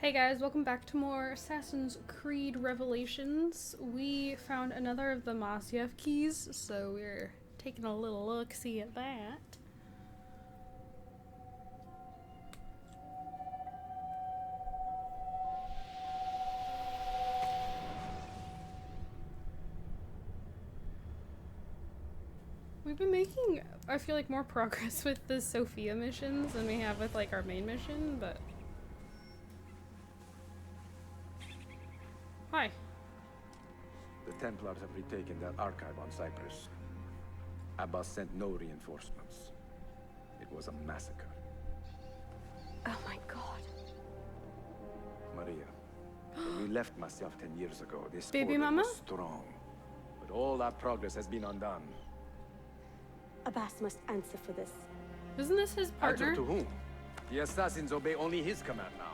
Hey guys, welcome back to more Assassin's Creed Revelations. We found another of the Masyaf keys, so we're taking a little look-see at that. We've been making, I feel like, more progress with the Sophia missions than we have with, like, our main mission, but... Hi. The Templars have retaken their archive on Cyprus. Abbas sent no reinforcements. It was a massacre. Oh my god. Maria, when we left Masyaf 10 years ago, this Baby order mama? was strong. But all our progress has been undone. Abbas must answer for this. Isn't this his partner? Answer to whom? The assassins obey only his command now.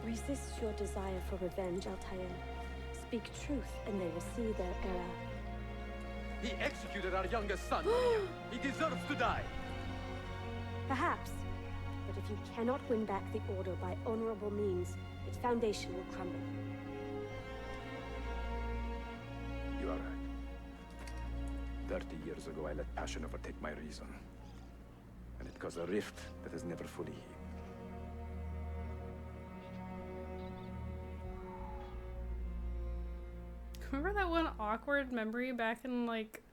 Resist your desire for revenge, Altair. Speak truth and they will see their error. He executed our youngest son, Maria. He deserves to die. Perhaps. But if you cannot win back the Order by honorable means, its foundation will crumble. You are right. 30 years ago, I let passion overtake my reason. And it caused a rift that has never fully healed. Remember that one awkward memory back in, like,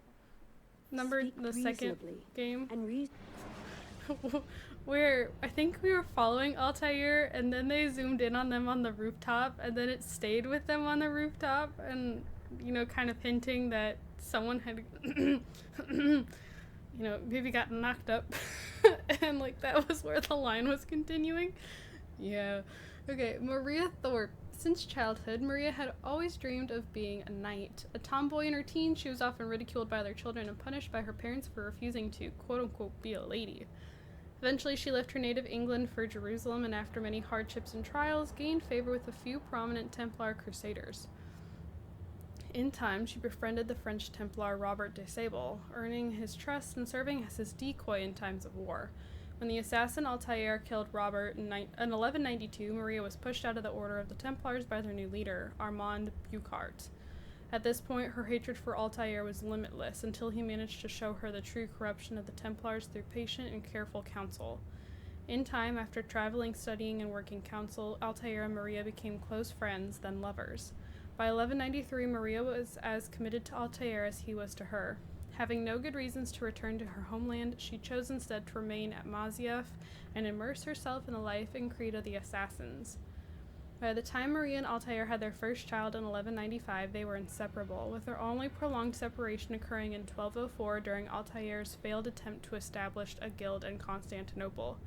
the second game? And Where I think we were following Altair and then they zoomed in on them on the rooftop and then it stayed with them on the rooftop and, you know, kind of hinting that someone had, you know, maybe got knocked up and, like, that was where the line was continuing. Yeah. Okay, Maria Thorpe. Since childhood, Maria had always dreamed of being a knight. A tomboy in her teens, she was often ridiculed by other children and punished by her parents for refusing to, quote-unquote, be a lady. Eventually, she left her native England for Jerusalem and after many hardships and trials, gained favor with a few prominent Templar crusaders. In time, she befriended the French Templar Robert de Sable, earning his trust and serving as his decoy in times of war. When the assassin Altair killed Robert in 1192, Maria was pushed out of the Order of the Templars by their new leader, Armand Bucart. At this point, her hatred for Altair was limitless until he managed to show her the true corruption of the Templars through patient and careful counsel. In time, after traveling, studying, and working counsel, Altair and Maria became close friends, then lovers. By 1193, Maria was as committed to Altair as he was to her. Having no good reasons to return to her homeland, she chose instead to remain at Masyaf and immerse herself in the life and creed of the assassins. By the time Maria and Altair had their first child in 1195, they were inseparable, with their only prolonged separation occurring in 1204 during Altair's failed attempt to establish a guild in Constantinople.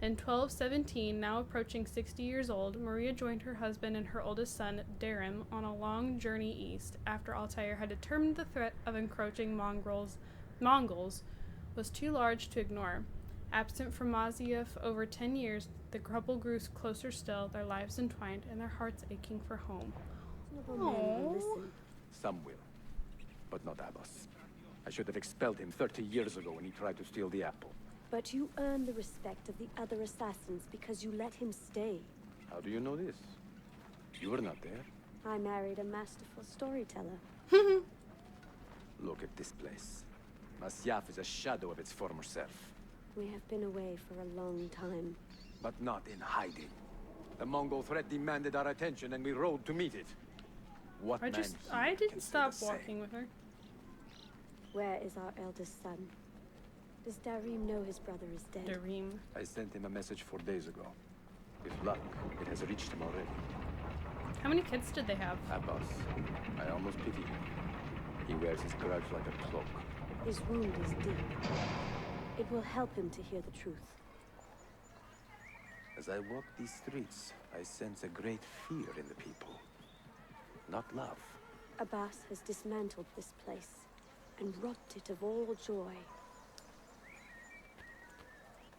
In 1217, now approaching 60 years old, Maria joined her husband and her oldest son, Darim, on a long journey east after Altair had determined the threat of encroaching Mongols was too large to ignore. Absent from Masyaf over 10 years, the couple grew closer still, their lives entwined, and their hearts aching for home. Some will, but not Abbas. I should have expelled him 30 years ago when he tried to steal the apple. But you earn the respect of the other assassins because you let him stay. How do you know this? You were not there. I married a masterful storyteller. Look at this place. Masyaf is a shadow of its former self. We have been away for a long time. But not in hiding. The Mongol threat demanded our attention and we rode to meet it. What I man here didn't can say stop the same? walking with her. Where is our eldest son? Does Darim know his brother is dead? Darim. I sent him a message 4 days ago. With luck, it has reached him already. How many kids did they have? Abbas, I almost pity him. He wears his grudge like a cloak. His wound is deep. It will help him to hear the truth. As I walk these streets, I sense a great fear in the people. Not love. Abbas has dismantled this place and robbed it of all joy.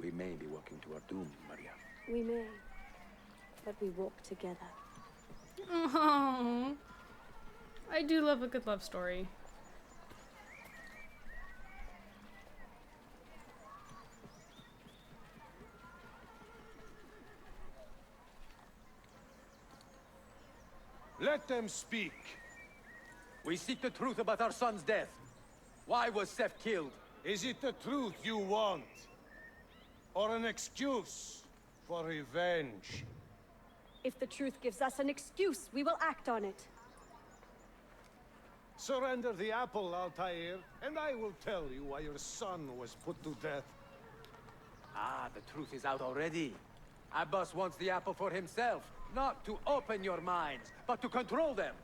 We may be walking to our doom, Maria. We may, but we walk together. Oh, I do love a good love story. Let them speak. We seek the truth about our son's death. Why was Seth killed? Is it the truth you want? Or an excuse for revenge? If the truth gives us an excuse, we will act on it. Surrender the apple, Altair, and I will tell you why your son was put to death. Ah, the truth is out already. Abbas wants the apple for himself, not to open your minds, but to control them.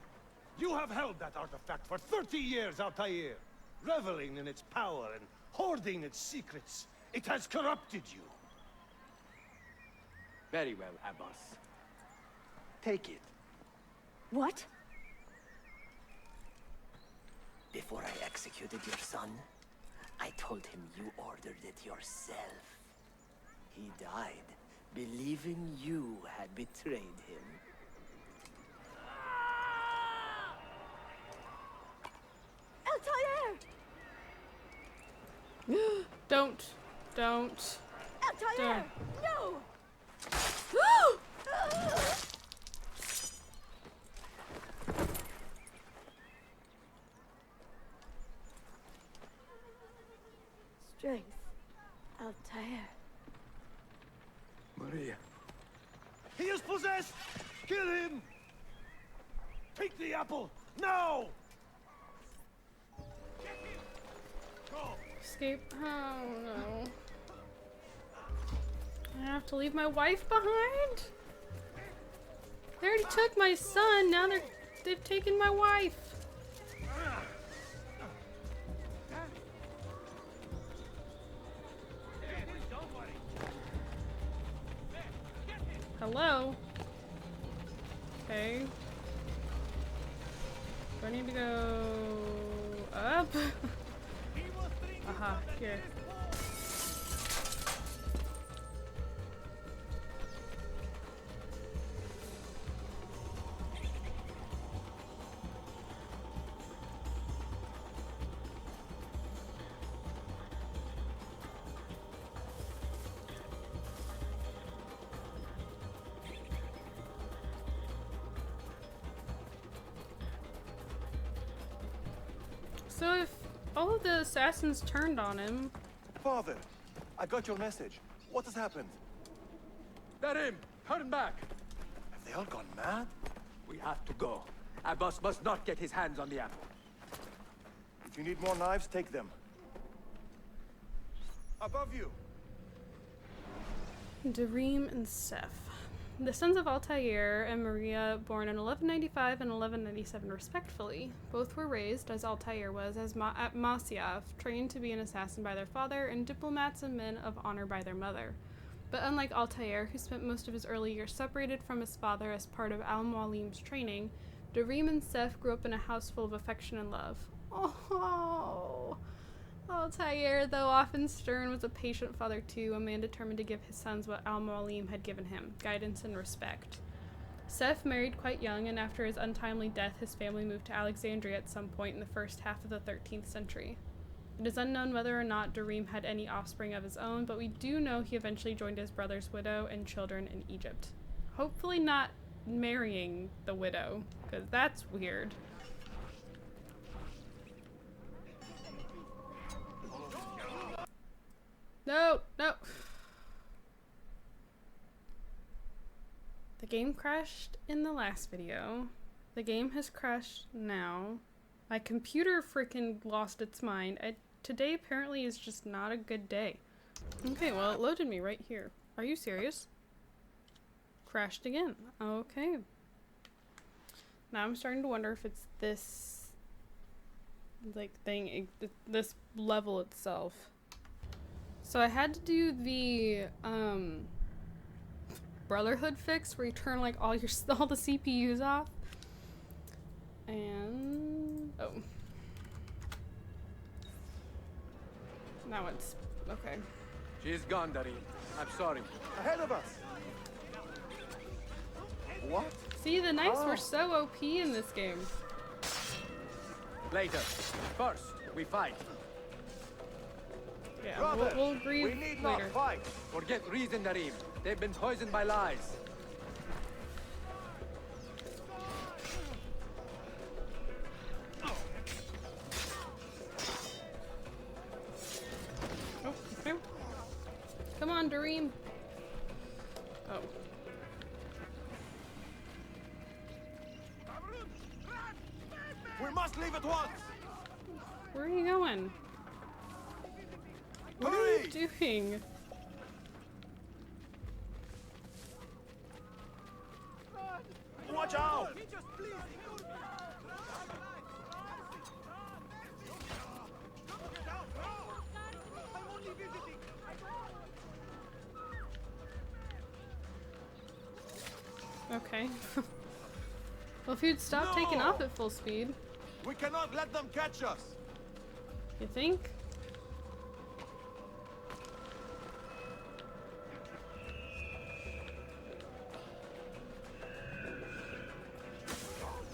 You have held that artifact for 30 years, Altair, reveling in its power and hoarding its secrets. It has corrupted you. Very well, Abbas. Take it. What? Before I executed your son, I told him you ordered it yourself. He died, believing you had betrayed him. Altair! Don't. Altair! No! Strength. Altair. Maria. He is possessed! Kill him! Take the apple, now! Go! Escape. Oh no. I have to leave my wife behind? They already took my son, now they've taken my wife. Hello? Okay. Do I need to go up? Aha, here. So if all of the assassins turned on him... Father, I got your message. What has happened? Darim, turn back. Have they all gone mad? We have to go. Abbas must not get his hands on the apple. If you need more knives, take them. Above you! Darim and Seth. The sons of Altair and Maria, born in 1195 and 1197 respectively. Both were raised, as Altair was, at Masyaf, trained to be an assassin by their father, and diplomats and men of honor by their mother. But unlike Altair, who spent most of his early years separated from his father as part of Al-Mualim's training, Darim and Seth grew up in a house full of affection and love. Oh, Altair, though often stern, was a patient father too, a man determined to give his sons what Al-Mualim had given him, guidance and respect. Seth married quite young, and after his untimely death, his family moved to Alexandria at some point in the first half of the 13th century. It is unknown whether or not Darim had any offspring of his own, but we do know he eventually joined his brother's widow and children in Egypt. Hopefully not marrying the widow, because that's weird. No. The game crashed in the last video. The game has crashed now. My computer freaking lost its mind. Today apparently is just not a good day. Okay, well, it loaded me right here. Are you serious? Crashed again. Okay. Now I'm starting to wonder if it's this, like, thing, this level itself. So I had to do the, Brotherhood fix where you turn, like, all the CPUs off. And, oh. Now it's, okay. She's gone, Darim. I'm sorry. Ahead of us! What? See, the knives were so OP in this game. Later. First, we fight. Yeah, Brother, we'll grieve we need later. not fight. Forget reason, Darim. They've been poisoned by lies. on, Dareem. Oh. We must leave at once! Where are you going? What are Hurry! you doing? Watch out! Okay. Well, if you'd stop taking off at full speed, We cannot let them catch us! you think?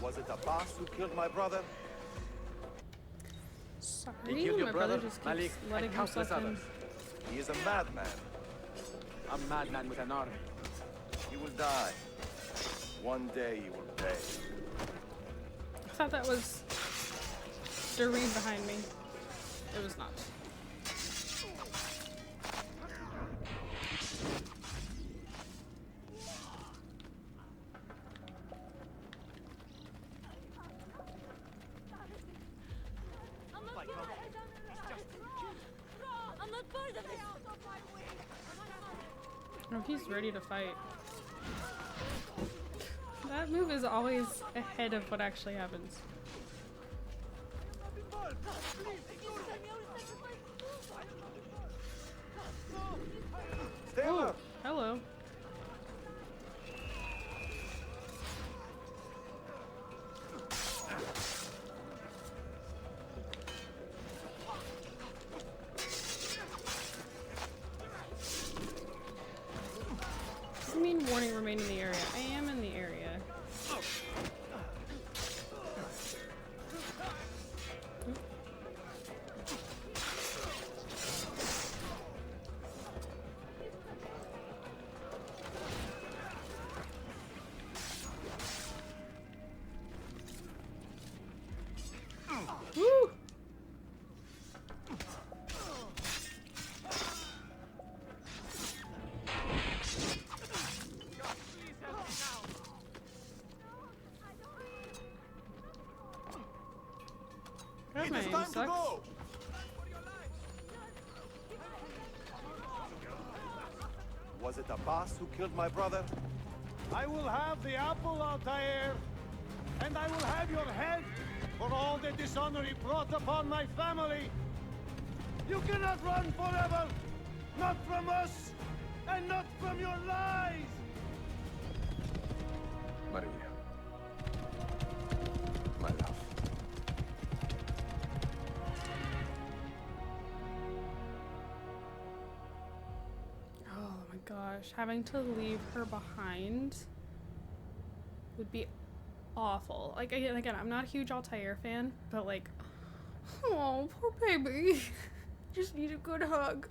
Was it the boss who killed my brother? Sorry, He killed your my brother brother, just keeps Malik, letting and countless himself in. others. He is a madman. A madman with an army. He will die. One day he will pay. I thought that was Dareem behind me. It was not. I'm not part of this. Oh, he's ready to fight. That move is always ahead of what actually happens. Stay Oh, alert! hello. Does it mean warning, remain in the area? I am in the area. Woo! That It my is aim time to sucks. go! Was it the boss who killed my brother? I will have the apple, Altair, and I will have your head for all the dishonor he brought upon my family. You cannot run forever, not from us, and not from your lies. Maria. My love. Oh my gosh, having to leave her behind would be awful. Like, again, I'm not a huge Altair fan, but like, oh, poor baby. Just need a good hug.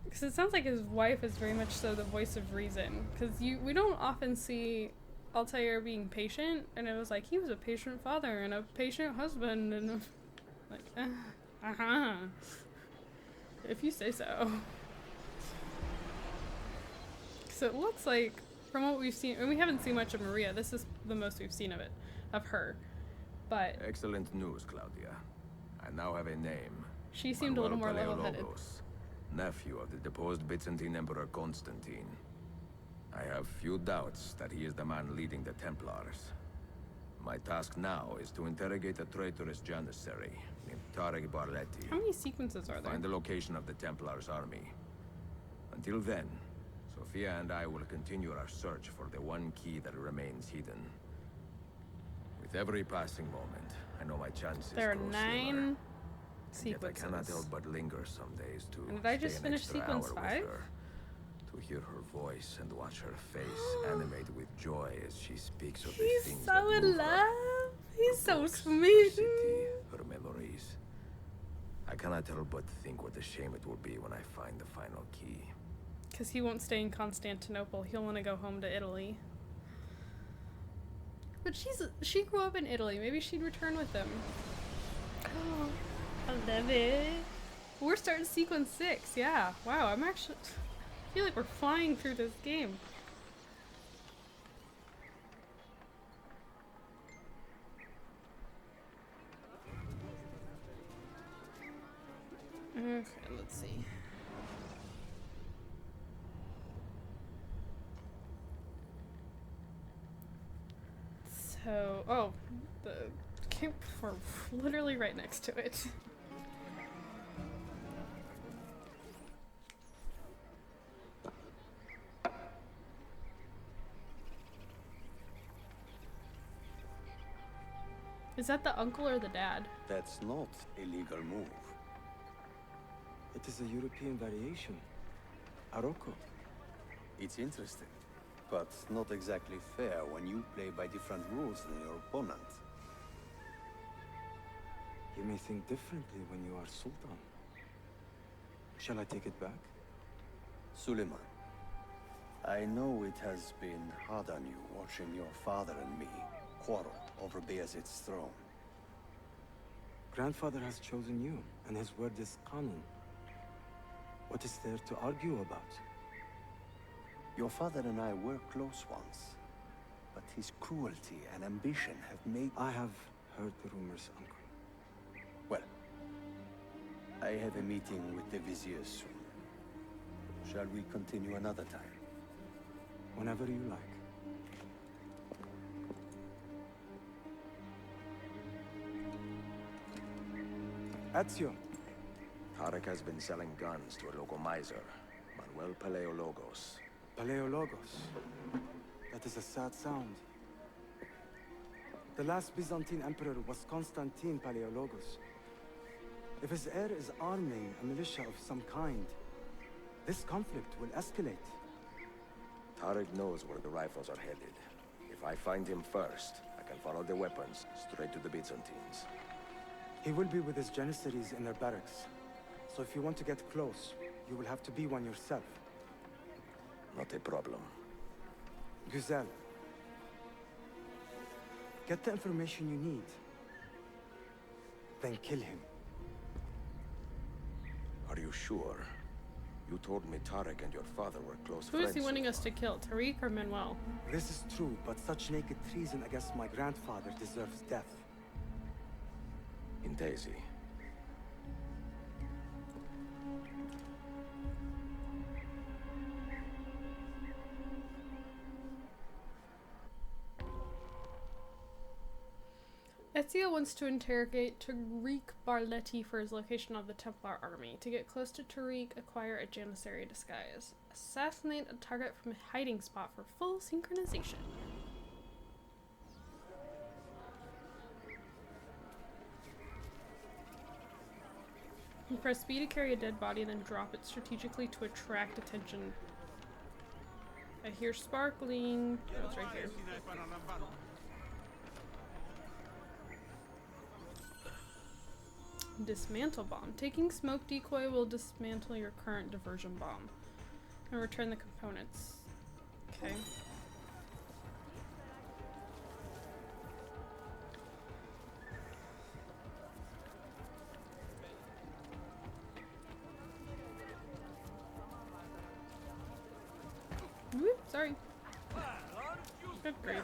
Because it sounds like his wife is very much so the voice of reason. Because we don't often see Altair being patient, and it was like, he was a patient father and a patient husband, and like, uh-huh. If you say so. So it looks like, from what we've seen, and we haven't seen much of Maria. This is the most we've seen of her. But Excellent news, Claudia. I now have a name. she seemed a little more Manuel level-headed. Paleologos, nephew of the deposed Byzantine Emperor Constantine. I have few doubts that he is the man leading the Templars. My task now is to interrogate a traitorous janissary named Tarek Barletti. How many sequences are there? Find the location of the Templars' army. Until then, Sophia and I will continue our search for the one key that remains hidden. With every passing moment, I know my chances There are grow 9 slimmer. And sequences. yet I cannot help but linger some days to And did I just stay an finish extra sequence hour with 5? her, to hear her voice and watch her face animate with joy as she speaks of the He's things so that in move her. love. He's Her so books, her sweet. city, her memories. I cannot help but think what a shame it will be when I find the final key. Because he won't stay in Constantinople. He'll want to go home to Italy. But she grew up in Italy. Maybe she'd return with them. Oh, I love it. We're starting sequence 6, yeah. Wow, I'm actually... I feel like we're flying through this game. Okay, let's see. So, oh, the camp, we're literally right next to it. Is that the uncle or the dad? That's not a legal move. It is a European variation. Aroko. It's interesting, but not exactly fair when you play by different rules than your opponent. You may think differently when you are Sultan. Shall I take it back? Suleiman, I know it has been hard on you watching your father and me quarrel over Bayezid's throne. Grandfather has chosen you, and his word is Qanun. What is there to argue about? Your father and I were close once, but his cruelty and ambition have made... I have heard the rumors, Uncle. Well, I have a meeting with the Vizier soon. Shall we continue another time? Whenever you like. Ezio. Tarek has been selling guns to a local miser, Manuel Paleologos. Paleologos. That is a sad sound. The last Byzantine emperor was Constantine Paleologos. If his heir is arming a militia of some kind, this conflict will escalate. Tarek knows where the rifles are headed. If I find him first, I can follow the weapons straight to the Byzantines. He will be with his Janissaries in their barracks. So if you want to get close, you will have to be one yourself. Not a problem. Güzel. Get the information you need. Then kill him. Are you sure? You told me Tarek and your father were close Who friends. is he wanting us to kill, Tariq or Manuel? This is true, but such naked treason against my grandfather deserves death. In Daisy. Ezio wants to interrogate Tariq Barletti for his location of the Templar army. To get close to Tariq, acquire a Janissary disguise. Assassinate a target from a hiding spot for full synchronization. You press B to carry a dead body, then drop it strategically to attract attention. I hear sparkling. Oh, it's right here. Dismantle bomb. Taking smoke decoy will dismantle your current diversion bomb. And return the components. Okay. Whoop, sorry. Good grief.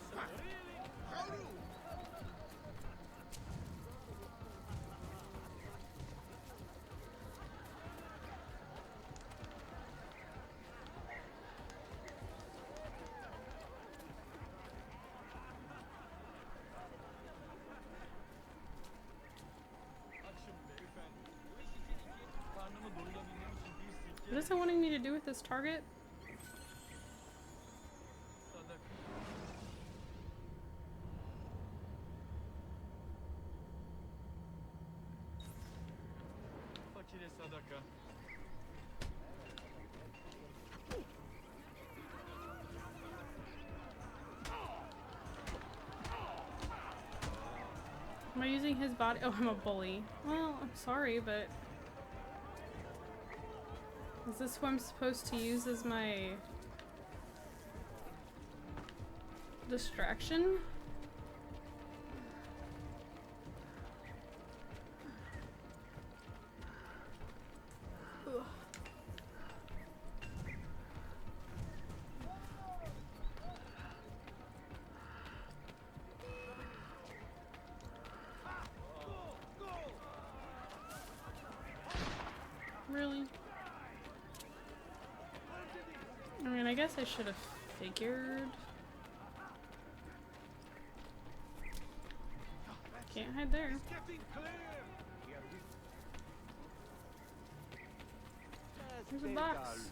What is it wanting me to do with this target? Am I using his body? Oh, I'm a bully. Well, I'm sorry, but... Is this who I'm supposed to use as my... distraction? guess I should have figured. Can't hide there. There's a box.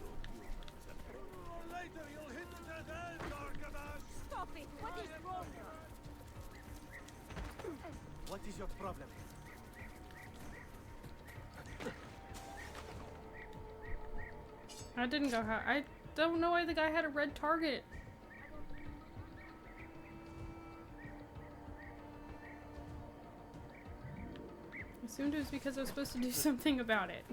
Stop it! What is wrong? What is your problem? I didn't go how. I don't know why the guy had a red target. I assumed it was because I was supposed to do something about it.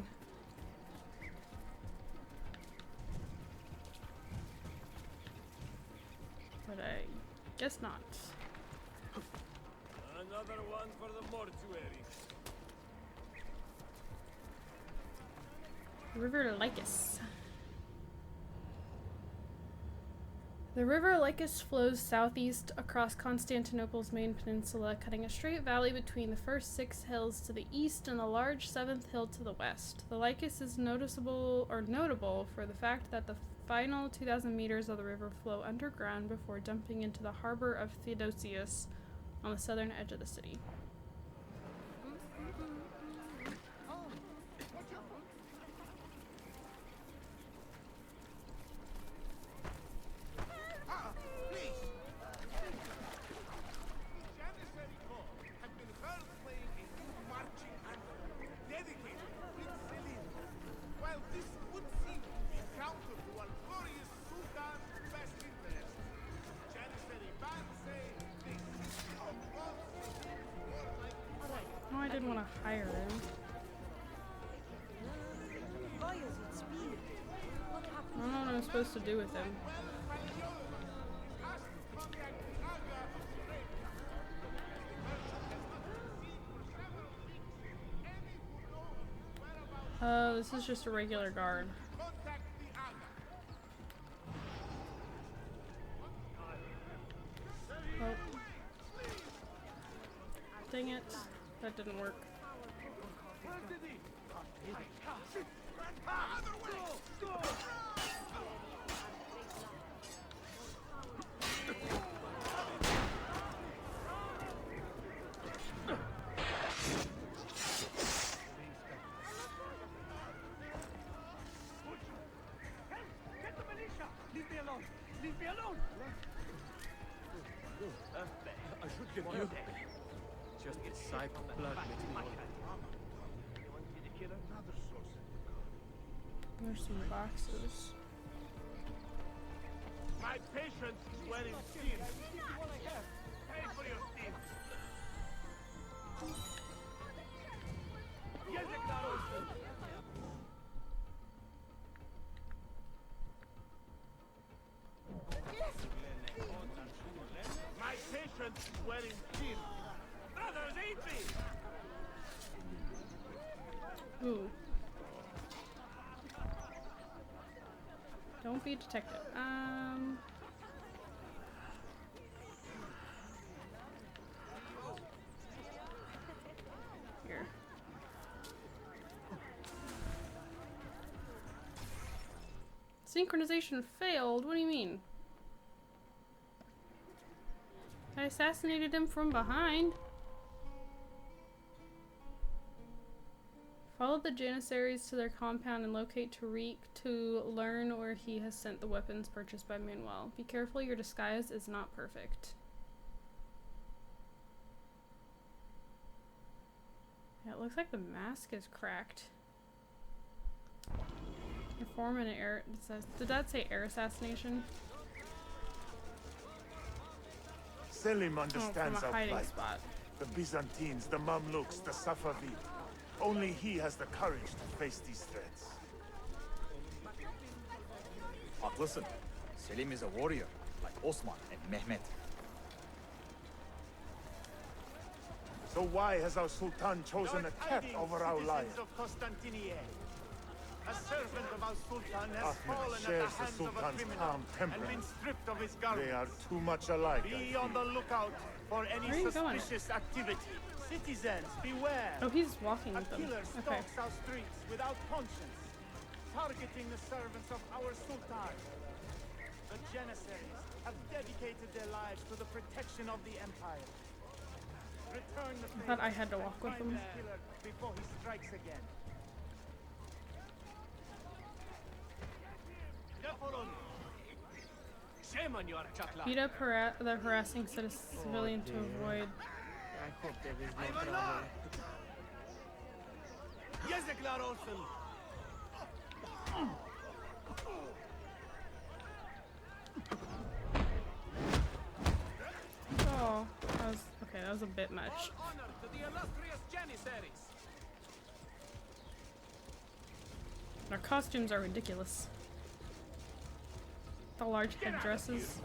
But I guess not. Another one for the mortuary. River Lycus. The River Lycus flows southeast across Constantinople's main peninsula, cutting a straight valley between the first 6 hills to the east and the large 7th hill to the west. The Lycus is notable for the fact that the final 2,000 meters of the river flow underground before dumping into the harbor of Theodosius on the southern edge of the city. Oh, I didn't want to hire him. Why is it speed? What I happened? don't know what I'm supposed to do with him. Oh, this is just a regular guard. Oh. Dang it. That didn't work. Leave me alone! Leave me alone! I should give you. Just the sight of blood makes me wonder. Anyone see the killer? Another source. There's some boxes. My patient is wearing steel. Pay for your steel. My patient is wearing steel. Brothers, eat me! Ooh. Don't be a detective. Here. Synchronization failed? What do you mean? I assassinated him from behind. Follow the Janissaries to their compound and locate Tariq to learn where he has sent the weapons purchased by Manuel. Be careful, your disguise is not perfect. Yeah, it looks like the mask is cracked. Perform an air. It says, did that say air assassination? Selim Oh, understands from a our hiding plight. spot. The Byzantines, the Mamluks, the Safavid. Only he has the courage to face these threats. Haklısın. Selim is a warrior, like Osman and Mehmet. So why has our Sultan chosen a cat over our lives? A servant of our Sultan has fallen at the shares the hands of a Sultan's criminal calm and temperament. been stripped of his garments. They are too much alike. Be on the lookout for any Where are you going? suspicious activity. Citizens, beware! Oh, he's walking A with them. killer Okay. stalks our streets without conscience, targeting the servants of our Sultan. The Janissaries have dedicated their lives to the protection of the Empire. Return the I thought I favor had to and walk with find them. this killer before he strikes again. Shame on your chakla. Beat up the harassing civilian to avoid. I hope there is no trouble. Oh, that was okay. That was a bit much. Honor to the illustrious Janissaries. Their costumes are ridiculous. The large headdresses.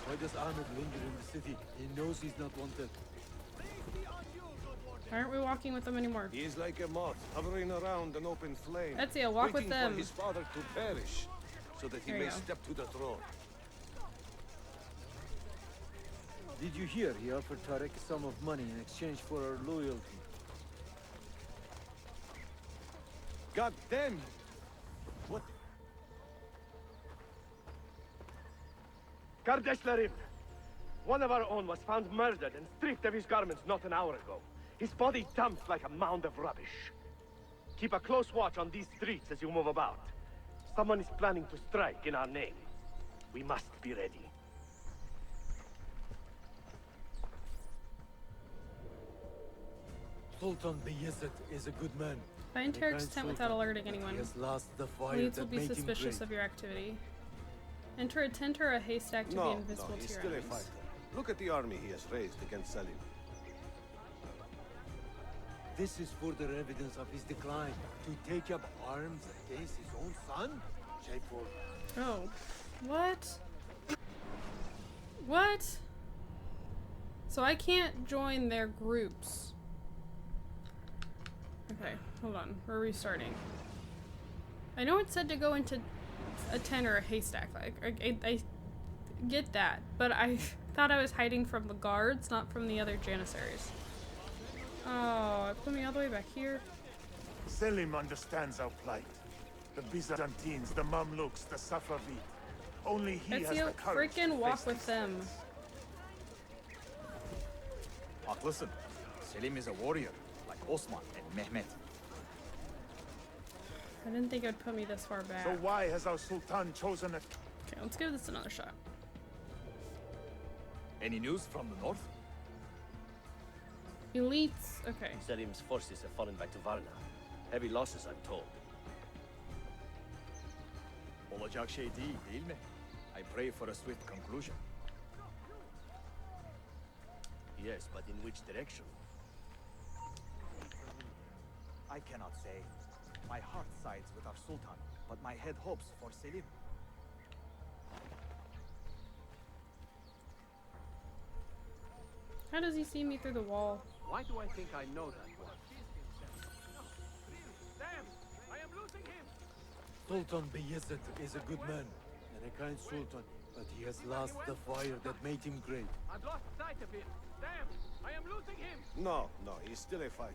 Why does Ahmed linger in the city? He knows he's not wanted. Why aren't we walking with them anymore? He is like a moth hovering around an open flame. Ezio, walk with waiting them. for his father to perish, so that he There you may go. step to the throne. Did you hear he offered Tarek a sum of money in exchange for our loyalty? God damn you! What? Kardesh Larim, one of our own was found murdered and stripped of his garments not an hour ago. His body dumped like a mound of rubbish. Keep a close watch on these streets as you move about. Someone is planning to strike in our name. We must be ready. Sultan Bayezid is a good man. Find Tarek's tent without alerting anyone. He has lost the fire Leads will that be made him suspicious great. of your activity. Enter a tent or a haystack to be invisible he's to your still a enemies. fighter. Look at the army he has raised against Salim. This is further evidence of his decline. To take up arms against his own son? Shameful. Oh. What? What? So I can't join their groups. Okay, hold on. We're restarting. I know it said to go into a tent or a haystack. Like, I get that, but I thought I was hiding from the guards, not from the other Janissaries. Oh, it put me all the way back here. Selim understands our plight. The Byzantines, the Mamluks, the Safavid. Only he has Ezio, the courage to freaking walk face with these them. things. But listen, Selim is a warrior, like Osman and Mehmet. I didn't think it would put me this far back. So why has our Sultan chosen a... Okay, let's give this another shot. Any news from the north? Elites. Okay. Selim's forces have fallen back to Varna. Heavy losses, I'm told. Olacak şey değil mi? I pray for a swift conclusion. Yes, but in which direction? I cannot say. My heart sides with our Sultan, but my head hopes for Selim. How does he see me through the wall? Why do I think I know that one? Damn! I am losing him! Sultan Bayezid is a good man and a kind sultan, but he has lost the fire that made him great. I've lost sight of him! Damn! I am losing him! No, he's still a fighter.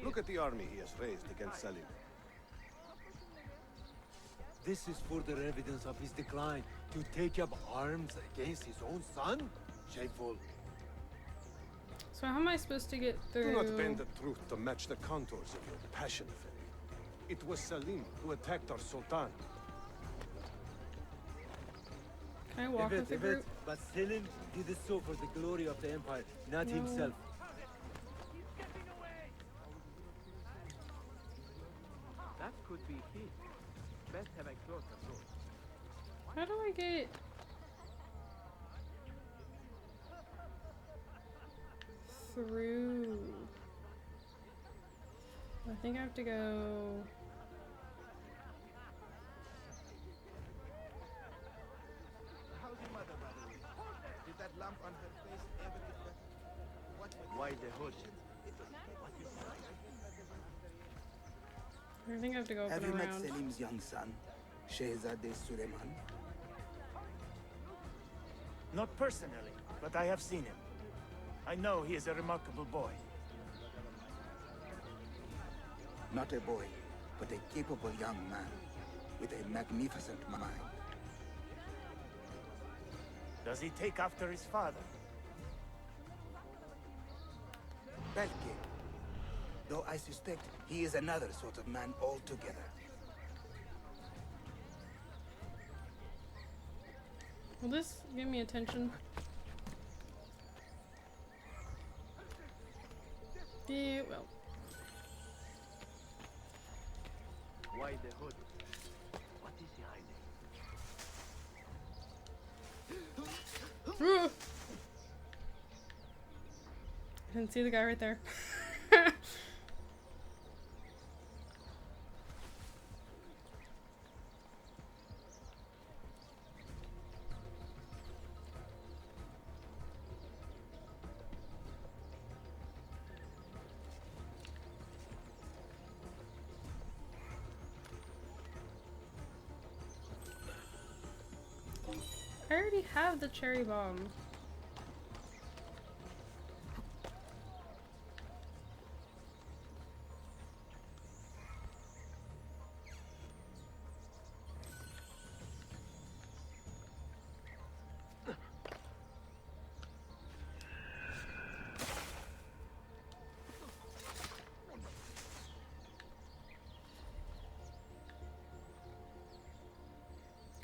Look at the army he has raised against Salim. This is further evidence of his decline. To take up arms against his own son? Shameful. So how am I supposed to get through? Do not bend the truth to match the contours of your passion, Effendi. It was Salim who attacked our Sultan. Can I walk with the group? But Selim did it so for the glory of the Empire, not No. himself. That could be he. Best have a closer look. How do I get through? I think I have to go. How's your mother, by the way? Did that lump on her face ever get better? Why the hood? I think I have to go up Have and you met around. Selim's young son, Shehzadeh Suleiman? Not personally, but I have seen him. I know he is a remarkable boy. Not a boy, but a capable young man with a magnificent mind. Does he take after his father? Belke. Though I suspect he is another sort of man altogether. Will this give me attention? Yeah, well. Why the hood? What is he hiding? I didn't see the guy right there. I already have the cherry bomb.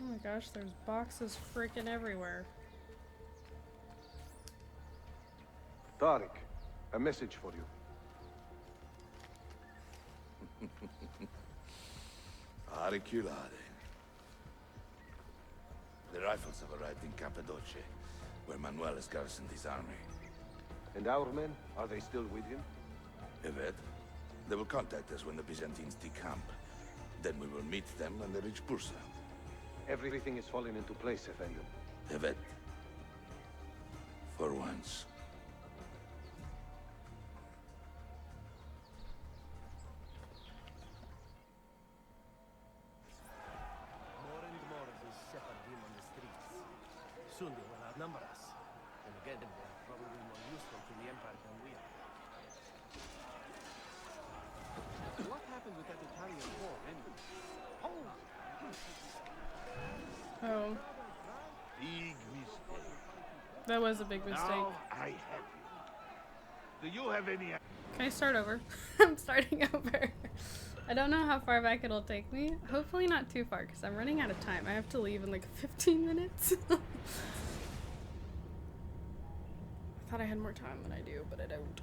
Oh my gosh, there's boxes freaking everywhere. Tariq, a message for you. Auriculade. The rifles have arrived in Cappadocia, where Manuel has garrisoned his army. And our men, are they still with him? Evet. They will contact us when the Byzantines decamp. Then we will meet them when they reach Bursa. Everything is falling into place, Effendim. Evet. For once. More and more of these Sephardim on the streets. Soon they will outnumber us. And again, they are probably more useful to the Empire than we are. What happened with that Italian war, anyway? Oh, Big mistake. that was a big mistake. Now I have you. Do you have any... Can I start over? I'm starting over. I don't know how far back it'll take me. Hopefully not too far, because I'm running out of time. I have to leave in like 15 minutes. I thought I had more time than I do, but I don't.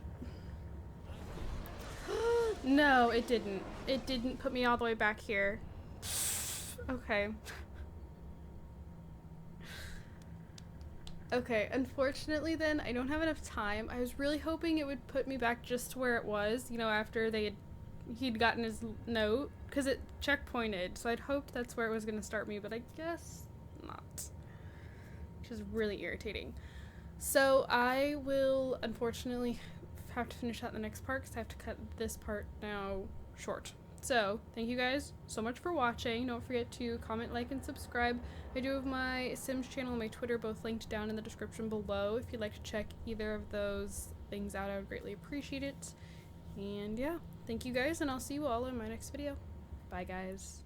No, it didn't. It didn't put me all the way back here. Okay. Okay, unfortunately then, I don't have enough time. I was really hoping it would put me back just to where it was, you know, after he'd gotten his note, because it checkpointed, so I'd hoped that's where it was going to start me, but I guess not. Which is really irritating. So I will, unfortunately, have to finish that in the next part, because I have to cut this part now short. So, thank you guys so much for watching. Don't forget to comment, like, and subscribe. I do have my Sims channel and my Twitter both linked down in the description below. If you'd like to check either of those things out, I would greatly appreciate it. And yeah, thank you guys, and I'll see you all in my next video. Bye, guys.